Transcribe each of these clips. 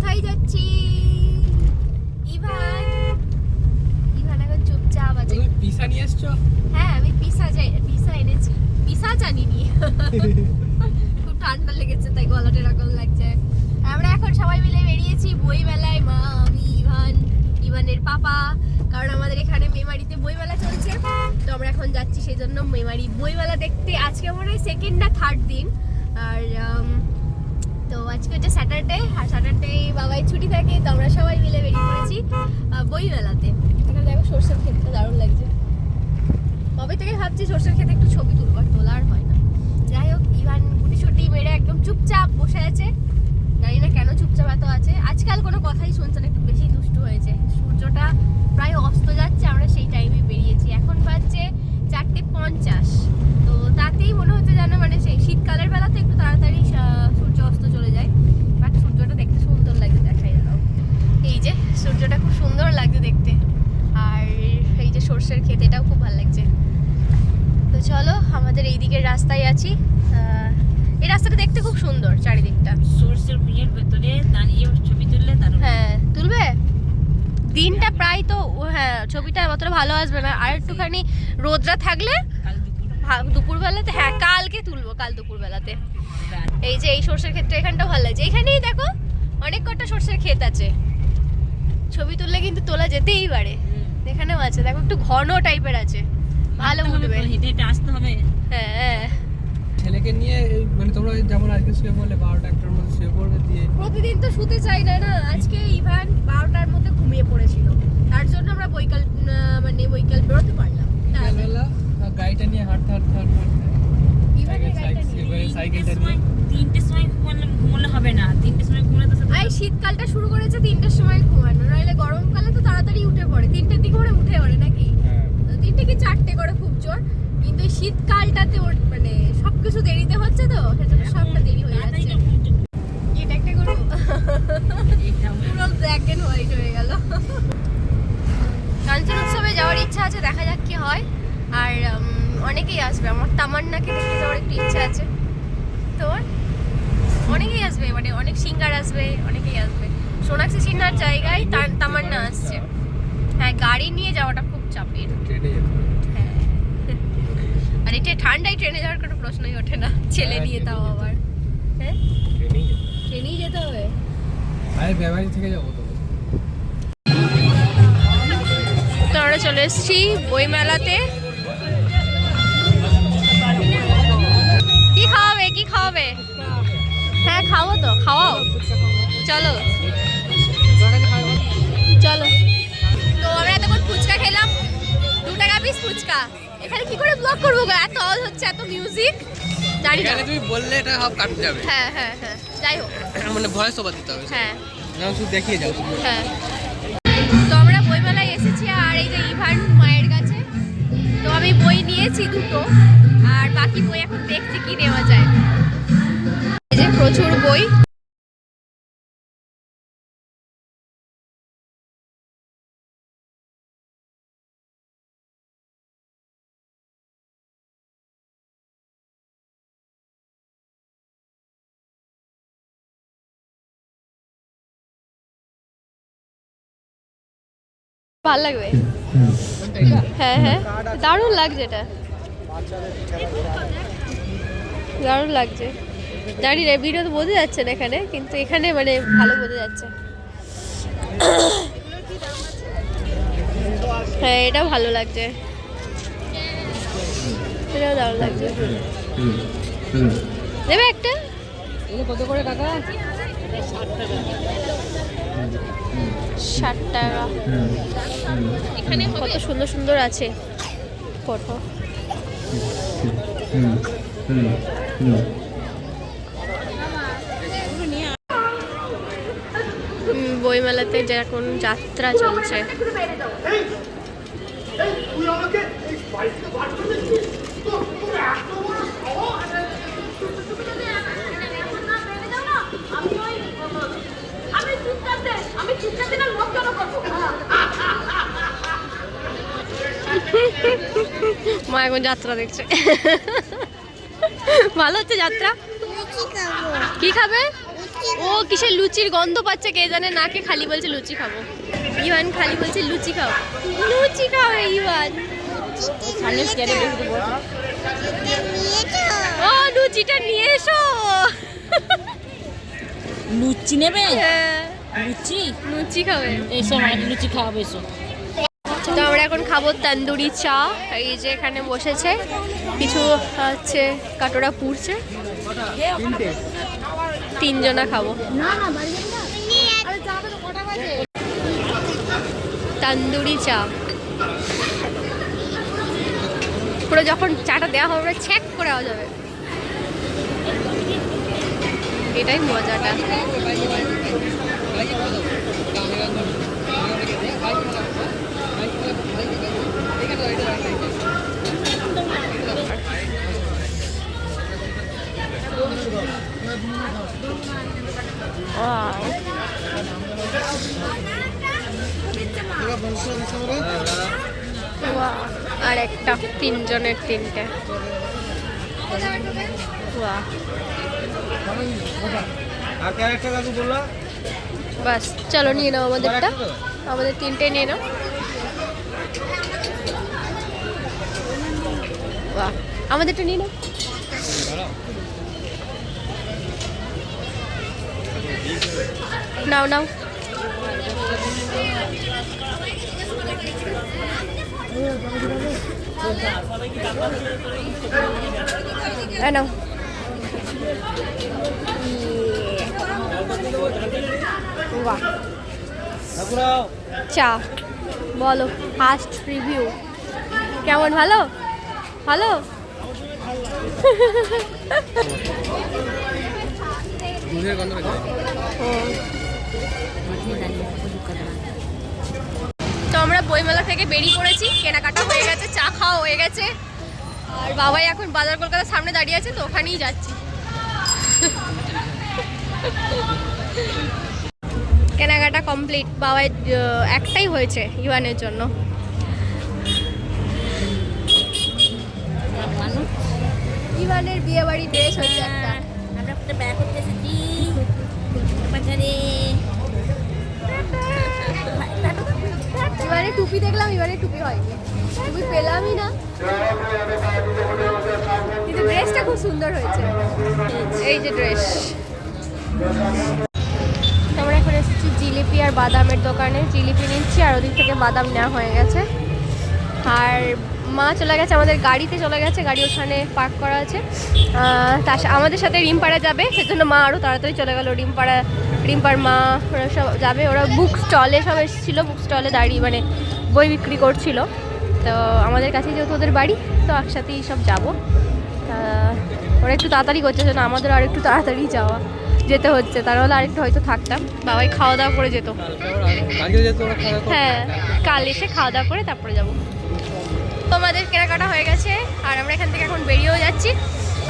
কোথায় যাচ্ছি? ইভান এখন চুপচাপ আছে। তুমি পিসা নিয়ে এসছো? হ্যাঁ, আমি পিসা এনেছি। পিসা জানিনি। খুব ঠান্ডা লেগেছে তাই গলাটা এরকম লাগছে। আমরা এখন সবাই মিলে বেরিয়েছি বইমেলায়, মা, আমি, ইভানের পাপা। কারণ আমাদের এখানে মেমারিতে বইমেলা চলছে, তো আমরা এখন যাচ্ছি সেই জন্য মেমারি বইমেলা দেখতে। আজকে মনে হয় সেকেন্ড না থার্ড দিন। আর তো আজকে হচ্ছে স্যাটারডে, আর স্যাটারডে বাবাই ছুটি থাকে, তো আমরা সবাই মিলে বেরিয়ে পড়েছি বইমেলাতে। এখানে দেখো সরষের ক্ষেতটা দারুণ লাগছে। কবে থেকে ভাবছি সরষের ক্ষেতে একটু ছবি তুলবো, তোলা আর হয় না। যাই হোক, ইভান গুটি মেরে একদম চুপচাপ বসে আছে। জানি না কেন চুপচাপ এত আছে, আজকাল কোনো কথাই শুনছে না, একটু বেশি দুষ্টু হয়েছে। সূর্যটা প্রায় অস্ত যাচ্ছে, আমরা সেই টাইমে বেরিয়েছি। এখন বাজছে 4:50, তো তাতেই মনে হচ্ছে যেন মানে সেই শীতকালের বেলাতে একটু তাড়াতাড়ি সূর্য অস্ত চলে যায়। বাট সূর্যটা দেখতে সুন্দর লাগছে, দেখাই দাও। এই যে সূর্যটা খুব সুন্দর লাগছে দেখতে, আর এই যে সরষের ক্ষেত, এটাও খুব ভালো লাগছে। তো চলো, আমাদের এই দিকের রাস্তায় আছি। এই রাস্তাটা দেখতে খুব সুন্দর, চারিদিকটা সরষের ভুঁইয়ের ভেতরে দাঁড়িয়ে ছবি তুললে দারুণ। হ্যাঁ, তুলবে? দিনটা প্রায় তো হ্যাঁ, ছবিটা অতটা ভালো আসবে না, আর একটুখানি রোদরা থাকলে দুপুরবেলাতে। হ্যাঁ, কালকে তুলবো, কাল দুপুরবেলাতে। এই যে এই সরষের ক্ষেতটা, এখানটাও ভালো লাগছে। এখানেই দেখো অনেক কটা সরষের ক্ষেত আছে, ছবি তুললে কিন্তু তোলা যেতেই পারে। এখানেও আছে, দেখো একটু ঘন টাইপের আছে, ভালো উঠবে। হেঁটে আসতে হবে। হ্যাঁ, ছেলেকে নিয়ে মানে তোমরা যেমন আজকে শুয়ে পড়লে 12টার মধ্যে শুয়ে পড়বে দিয়ে। প্রতিদিন তো শুতে চাই না না। আজকে ইভান 12টার মধ্যে ঘুমিয়ে পড়েছিল, তার জন্য আমরা বৈকাল বেরোতে পারলাম। বিকালবেলা গাড়িটা নিয়ে হাঁটতে ইভানের গাড়িটা নিয়ে সাইকেলটা নিয়ে 3টের সময় ঘুমালে হবে না। 3টের সময় ঘুমালে তো এই শীতকালটা শুরু করেছে 3টের সময় ঘুমানো, নাহলে গরমকালে তো তাড়াতাড়ি উঠে পড়ে, 3টের দিকে করে উঠে পড়ে নাকি। 3টে কি 4টে করে খুব জোর, কিন্তু এই শীতকালটাতে ওর মানে সবকিছু দেরিতে হচ্ছে, তো সেজন্য সবটা দেরি হয়ে যাচ্ছে। এটা একটা গরু পুরো ব্ল্যাক এন্ড হোয়াইট হয়ে গেল। কাঞ্চন উৎসবে যাওয়ার ইচ্ছা আছে, দেখা যাক কি হয়। আর অনেকেই আসবে, আমার তামান্নাকে দেখতে যাওয়ার একটু ইচ্ছা আছে। তোর অনেকেই আসবে, মানে অনেক সিঙ্গার আসবে, অনেকেই আসবে। সোনাক্ষী সিনহার জায়গায় তামান্না আসছে। হ্যাঁ, গাড়ি নিয়ে যাওয়াটা খুব চাপের। ট্রেনে যেতে হবে। হ্যাঁ, আর এটা ঠান্ডায় ট্রেনে যাওয়ার কোনো প্রশ্নই ওঠে না, ছেলে নিয়ে তাও আবার। হ্যাঁ, ট্রেনেই যেতে হবে। আরে ব্যবহারিক থেকে যাবো তো। তো আমরা চলে এসেছি বইমেলাতে। কি খাওয়াবে? হ্যাঁ, খাবো তো, খাওয়াও। চলো তো আমরা এতক্ষণ ফুচকা খেলাম, 2 টাকা পিস ফুচকা। এখানে কি করে ব্লগ করবো গো, এত আওয়াজ হচ্ছে, এত মিউজিক, জানি না। তুমি বললে এটা সব কাটতে যাবে। হ্যাঁ, যাই হোক, মানে ভয়েস ওভার দিতে হবে। হ্যাঁ না শুধু দেখিয়ে যাও। হ্যাঁ। তো আমরা বইমেলায় এসেছি, আর এই যে ইভান মায়ের কাছে। তো আমি বই নিয়েছি 2টো, আর বাকি বই এখন দেখছি কি নেওয়া যায়। এই যে প্রচুর বই। ভালো লাগবে। হ্যাঁ, দারুণ লাগছে, এটা দারুণ লাগছে। জানি না ভিডিও তো বোঝা যাচ্ছে না এখানে, কিন্তু এখানে মানে ভালো বোঝা যাচ্ছে। হ্যাঁ, এটাও ভালো লাগছে, এটাও দারুণ লাগছে। দেবে একটা? কত করে টাকা? 60 টাকা। এখানে কত সুন্দর সুন্দর আছে ফটো। বইমেলাতে যেরকম যাত্রা চলছে। মা এখন যাত্রা দেখছে, ভালো হচ্ছে যাত্রা। কি খাবে? ও কিসের লুচির গন্ধ পাচ্ছে কে জানে, নাকে খালি বলছে লুচি খাবো। ইভান খালি বলছে লুচি খাও, লুচি খাও ইভান। সামনে স্টেয়ারে বসে বসে ও লুচিটা নিয়ে এসো। লুচি নেবে? হ্যাঁ, লুচি লুচি খাবে। এসো আমাদের লুচি খাওয়াবে এসো। তো আমরা এখন খাবো তন্দুরি চা। এই যে এখানে বসেছে, কিছু হচ্ছে কাটোরা পুড়ছে, 3 জনা খাবো। তন্দুরি চা পুরো যখন চাটা দেওয়া হবে ছ্যাক করে আওয়াজ হবে, এটাই মজাটা। আর একটা 3 জনের 3টে। বাস চলো নিয়ে নাও আমাদেরটা, আমাদের 3টে নিয়ে নাও। বাহ, আমাদেরটা নিয়ে নাও। নাও নাও। নাও বাহ, চা বলো, ফার্স্ট রিভিউ কেমন? ভালো ভালো। দুধের গন্ধ লাগছে। তো আমরা বইমেলা থেকে বেরিয়ে পড়েছি, কেনাকাটা হয়ে গেছে, চা খাওয়া হয়ে গেছে, আর বাবাই এখন বাজার কলকাতার সামনে দাঁড়িয়ে আছে, তো ওখানেই যাচ্ছি। কেনাকাটা কমপ্লিট, বাবাই একটাই হয়েছে ইভানের জন্য। ইভানের বিয়ে বাড়ি ড্রেস হয়েছে একটা। আমরা একটা ব্যাগ করতে এসেছি বাজারে। ইভানের টুপি দেখলাম, ইভানের টুপি হয়নি, টুপি পেলামই না, কিন্তু ড্রেসটা খুব সুন্দর হয়েছে। এই যে ড্রেস। আমরা এখন এসেছি জিলিপি আর বাদামের দোকানে, জিলিপি নিচ্ছি আর ওদিক থেকে বাদাম নেওয়া হয়ে গেছে। আর মা চলে গেছে, আমাদের গাড়িতে চলে গেছে, গাড়ি ওখানে পার্ক করা আছে। আমাদের সাথে রিমপাড়া যাবে, সেজন্য মা আরও তাড়াতাড়ি চলে গেল। রিম্পার মা ওরা সব যাবে, ওরা বুক স্টলে সব এসেছিলো, বুক স্টলে দাঁড়িয়ে মানে বই বিক্রি করছিল। তো আমাদের কাছে যেহেতু ওদের বাড়ি, তো একসাথেই সব যাবো। ওরা একটু তাড়াতাড়ি করছে, জন্য আমাদের আর একটু তাড়াতাড়ি যেতে হচ্ছে, তার হলে আরেকটু হয়তো থাকতাম, বাবাই খাওয়া দাওয়া করে যেত। হ্যাঁ, কাল এসে খাওয়া দাওয়া করে তারপরে যাবো। তো আমাদের কেনাকাটা হয়ে গেছে আর আমরা এখান থেকে এখন বেরিয়েও যাচ্ছি।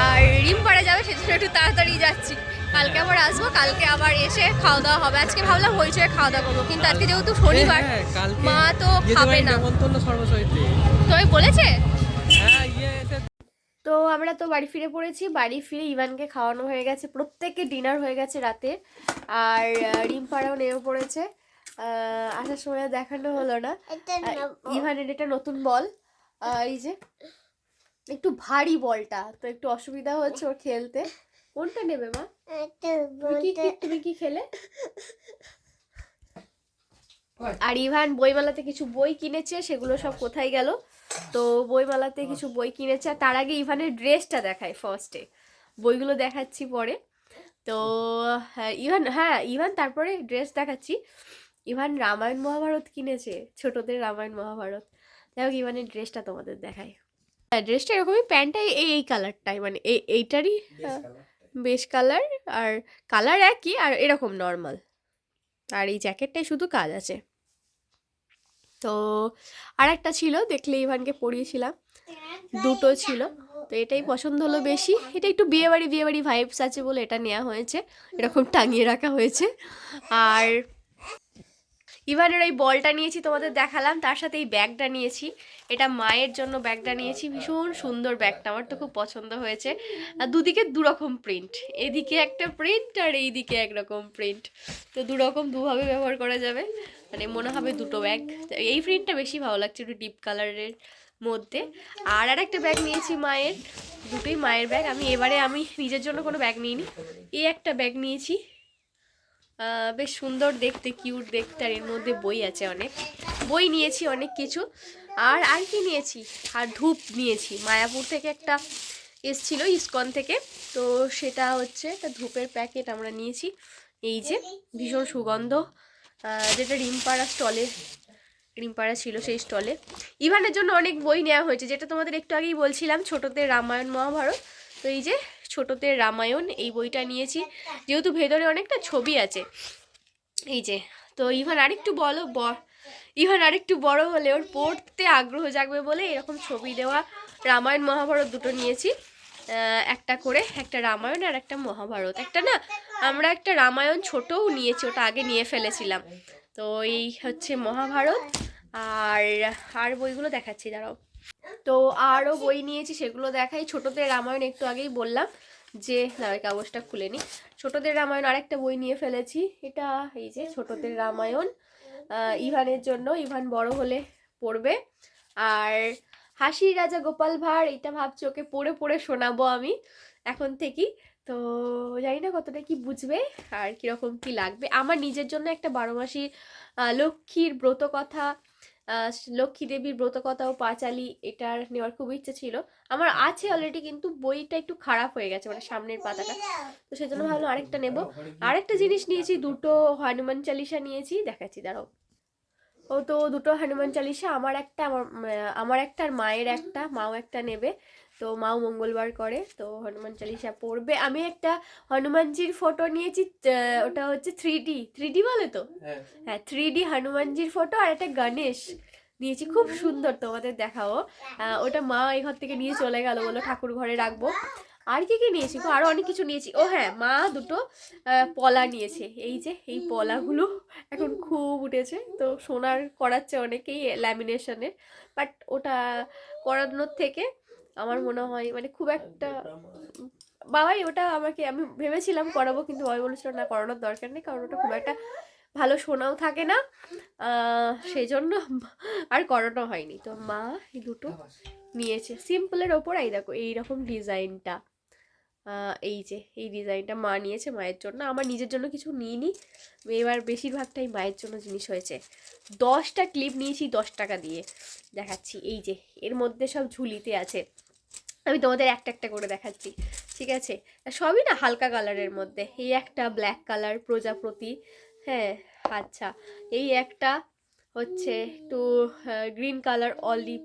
আর রিমপাড়া যাবে, সেজন্য একটু তাড়াতাড়ি যাচ্ছি। কালকে আবার আসবো, কালকে আবার এসে খাওয়া দাওয়া হবে। আজকে ভাবলাম হইচয়ে খাওয়া দাওয়া করবো, কিন্তু আজকে যেহেতু শনিবার, মা তো খাবে না। তুমি বলেছে? তো আমরা তো বাড়ি ফিরে পড়েছি, বাড়ি ফিরে ইভানকে খাওয়ানো হয়ে গেছে, প্রত্যেককে ডিনার হয়ে গেছে রাতে। আর রিমপাড়াও নেমে পড়েছে, আসার সময় দেখানো হলো না। ইভানের এটা নতুন বল, এই যে একটু ভারী বলটা, তো একটু অসুবিধা হচ্ছে ওর খেলতে। কোনটা নেবে মা? তুমি কি খেলে? আর ইভান বইমেলাতে কিছু বই কিনেছে, সেগুলো সব কোথায় গেল? তো বইমেলাতে কিছু বই কিনেছে। আর তার আগে ইভানের ড্রেসটা দেখায় ফার্স্টে, বইগুলো দেখাচ্ছি পরে। তো ইভান তারপরে ড্রেস দেখাচ্ছি। ইভান রামায়ণ মহাভারত কিনেছে, ছোটদের রামায়ণ মহাভারত। যাই হোক, ইভানের ড্রেসটা তোমাদের দেখায়। ড্রেসটা এরকমই, প্যান্টটা এই কালারটাই, মানে এইটারই বেশ কালার, আর কালার একই, আর এরকম নর্মাল। আর এই জ্যাকেটটাই শুধু কাজ আছে। তো আর একটা ছিল, দেখলে ইভানকে পরিয়েছিলাম, দুটো ছিল, তো এটাই পছন্দ হলো বেশি। এটা একটু বিয়েবাড়ি ভাইবস আছে বলে এটা নেওয়া হয়েছে, এরকম টাঙিয়ে রাখা হয়েছে। আর ইভানের ওই বলটা নিয়েছি তোমাদের দেখালাম, তার সাথে এই ব্যাগটা নিয়েছি। এটা মায়ের জন্য ব্যাগটা নিয়েছি, ভীষণ সুন্দর ব্যাগটা, আমার তো খুব পছন্দ হয়েছে। আর দুদিকে দুরকম প্রিন্ট, এদিকে একটা প্রিন্ট আর এইদিকে একরকম প্রিন্ট, তো দুরকম দুভাবে ব্যবহার করা যাবে, মানে মনে হবে দুটো ব্যাগ। এই প্রিন্টটা বেশি ভালো লাগছে, একটু ডিপ কালারের মধ্যে। আর একটা ব্যাগ নিয়েছি মায়ের, দুটোই মায়ের ব্যাগ। আমি নিজের জন্য কোনো ব্যাগ নিইনি, এই একটা ব্যাগ নিয়েছি, বেশ সুন্দর দেখতে, কিউট দেখতে, আর এর মধ্যে বই আছে, অনেক বই নিয়েছি, অনেক কিছু। আর কি নিয়েছি, আর ধূপ নিয়েছি, মায়াপুর থেকে একটা এসছিল ইসকন থেকে, তো সেটা হচ্ছে একটা ধূপের প্যাকেট আমরা নিয়েছি, এই যে ভীষণ সুগন্ধ, যেটা রিমপাড়া ছিল সেই স্টলে। ইভানের জন্য অনেক বই নেওয়া হয়েছে, যেটা তোমাদের একটু আগেই বলছিলাম, ছোটদের রামায়ণ মহাভারত। তো এই যে ছোটদের রামায়ণ, এই বইটা নিয়েছি, যেহেতু ভেতরে অনেকটা ছবি আছে, এই যে। তো ইভান আরেকটু বড় হলে ওর পড়তে আগ্রহ জাগবে বলে এরকম ছবি দেওয়া রামায়ণ মহাভারত দুটো নিয়েছি, একটা করে, একটা রামায়ণ আর একটা মহাভারত। আমরা একটা রামায়ণ ছোটও নিয়েছি, ওটা আগে নিয়ে ফেলেছিলাম। তো এই হচ্ছে মহাভারত। আর বইগুলো দেখাচ্ছি, দাঁড়াও। তো আরও বই নিয়েছি, সেগুলো দেখাই। ছোটদের রামায়ণ একটু আগেই বললাম যে, দাঁড়াও কাগজটা খুলে নি। ছোটদের রামায়ণ আরেকটা বই নিয়ে ফেলেছি, এটা এই যে ছোটদের রামায়ণ, ইভানের জন্য, ইভান বড় হলে পড়বে। আর হাসির রাজা গোপাল ভাঁড়, এটা ভাবছি ওকে পড়ে পড়ে শোনাবো আমি এখন থেকেই। তো জানি না কতটা কি বুঝবে আর কিরকম কি লাগবে। আমার নিজের জন্য একটা 12 মাসি লক্ষ্মীর ব্রত কথা, লক্ষ্মী দেবীর ব্রত কথা ও পাঁচালী, এটার নেওয়ার খুব ইচ্ছে ছিল। আমার আছে অলরেডি, কিন্তু বইটা একটু খারাপ হয়ে গেছে, মানে সামনের পাতাটা, তো সেজন্য ভাবলাম আরেকটা নেব। আরেকটা জিনিস নিয়েছি, দুটো হনুমান চালিসা নিয়েছি, দেখাচ্ছি দাঁড়াও। ও তো দুটো হনুমান চালিসা, আমার একটা আর মায়ের একটা, মাও একটা নেবে। তো মাও মঙ্গলবার করে, তো হনুমান চালিসা পড়বে। আমি একটা হনুমানজির ফটো নিয়েছি, ওটা হচ্ছে 3D বলে তো, হ্যাঁ 3D হনুমানজির ফটো, আর একটা গণেশ নিয়েছি, খুব সুন্দর, তোমাদের দেখাবো। ওটা মা এই ঘর থেকে নিয়ে চলে গেল, বলো ঠাকুর ঘরে রাখবো। আর কি নিয়েছি, আরো অনেক কিছু নিয়েছি। ও হ্যাঁ, মা দুটো পলা নিয়েছে, এই যে এই পলাগুলো এখন খুব উঠেছে, তো সোনার করাচ্ছে অনেকেই ল্যামিনেশনের, বাট ওটা করানোর থেকে আমার মনে হয় মানে খুব একটা, বাবাই ওটা আমি ভেবেছিলাম করাবো, কিন্তু বাবাই বলেছিল না, করানোর দরকার নেই, কারণ ওটা খুব একটা ভালো সোনাও থাকে না, সেই জন্য আর করানো হয়নি। তো মা এই দুটো নিয়েছে, সিম্পলের ওপর এই দেখো এইরকম ডিজাইনটা, এই যে এই ডিজাইনটা মা নিয়েছে মায়ের জন্য, আমার নিজের জন্য কিছু নিইনি, এবার বেশিরভাগটাই মায়ের জন্য জিনিস হয়েছে। 10টা ক্লিপ নিয়েছি 10 টাকা দিয়ে, দেখাচ্ছি, এই যে এর মধ্যে সব ঝুলিতে আছে, আমি তোমাদের একটা একটা করে দেখাচ্ছি, ঠিক আছে? সবই না হালকা কালারের মধ্যে, এই একটা ব্ল্যাক কালার প্রজাপতি, হ্যাঁ আচ্ছা, এই একটা হচ্ছে একটু গ্রিন কালার, অলিভ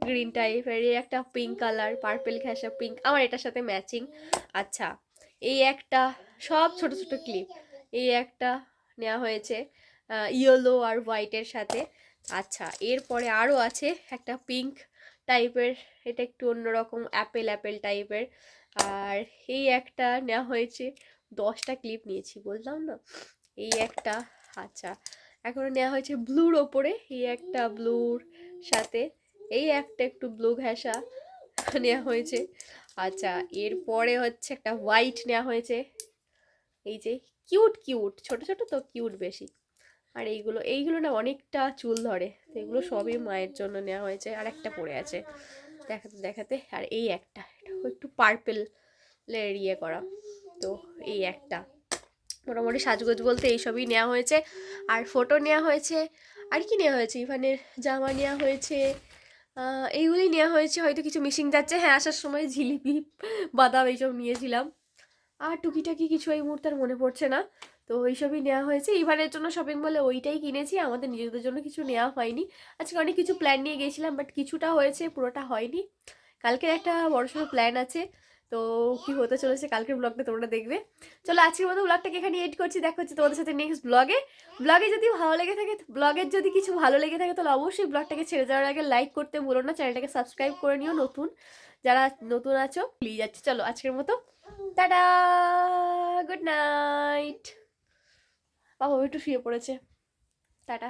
গ্রিন টাইপের, এই একটা পিঙ্ক কালার, পার্পেল ঘেঁষা পিঙ্ক, আমার এটার সাথে ম্যাচিং। আচ্ছা, এই একটা, সব ছোট ছোট ক্লিপ, এই একটা নেওয়া হয়েছে ইয়েলো আর হোয়াইটের সাথে। আচ্ছা, এরপরে আরও আছে একটা পিঙ্ক টাইপের, এটা একটু অন্যরকম অ্যাপেল টাইপের। আর এই একটা নেওয়া হয়েছে, 10টা ক্লিপ নিয়েছি বললাম না, এই একটা। আচ্ছা, এখন নেওয়া হয়েছে ব্লুর ওপরে, এই একটা ব্লুর সাথে, এই একটা একটু ব্লু ঘেঁষা নেওয়া হয়েছে। আচ্ছা, এরপরে হচ্ছে একটা হোয়াইট নেওয়া হয়েছে, এই যে কিউট ছোট ছোট তো কিউট বেশি। আর এইগুলো না অনেকটা চুল ধরে, তো এগুলো সবই মায়ের জন্য নেওয়া হয়েছে। আর একটা পড়ে আছে দেখাতে, আর এই একটা, একটু পার্পেলের ইয়ে করা, তো এই একটা। মোটামুটি সাজগোজ বলতে এইসবই নেওয়া হয়েছে, আর ফটো নেওয়া হয়েছে। আর কি নেওয়া হয়েছে, ইভানের জামা নেওয়া হয়েছে, এইগুলি নেওয়া হয়েছে, হয়তো কিছু মিসিং যাচ্ছে। হ্যাঁ, আসার সময় জিলিপি বাদাম এইসব নিয়েছিলাম, আর টুকিটাকি কিছু এই মুহূর্তে আর মনে পড়ছে না। তো ওইসবই নেওয়া হয়েছে, ইভানের জন্য শপিং মলে ওইটাই কিনেছি, আমাদের নিজেদের জন্য কিছু নেওয়া হয়নি। আজকে অনেক কিছু প্ল্যান নিয়ে গেছিলাম, বাট কিছুটা হয়েছে, পুরোটা হয়নি। কালকের একটা বড়সড় প্ল্যান আছে, তো কি হতে চলেছে কালকের ব্লগটা তোমরা দেখবে। চলো আজকের মতো ব্লগটাকে এখানে এড করছি, দেখা হচ্ছে তোমাদের সাথে নেক্সট ব্লগে যদি ভালো লেগে থাকে, ব্লগের যদি কিছু ভালো লেগে থাকে, তাহলে অবশ্যই ব্লগটাকে ছেড়ে যাওয়ার আগে লাইক করতে ভুলো না, চ্যানেলটাকে সাবস্ক্রাইব করে নিও, যারা নতুন আছো প্লিজ। যাচ্ছে, চলো আজকের মতো টাটা, গুড নাইট। বাবা একটু শুয়ে পড়েছে, টাটা।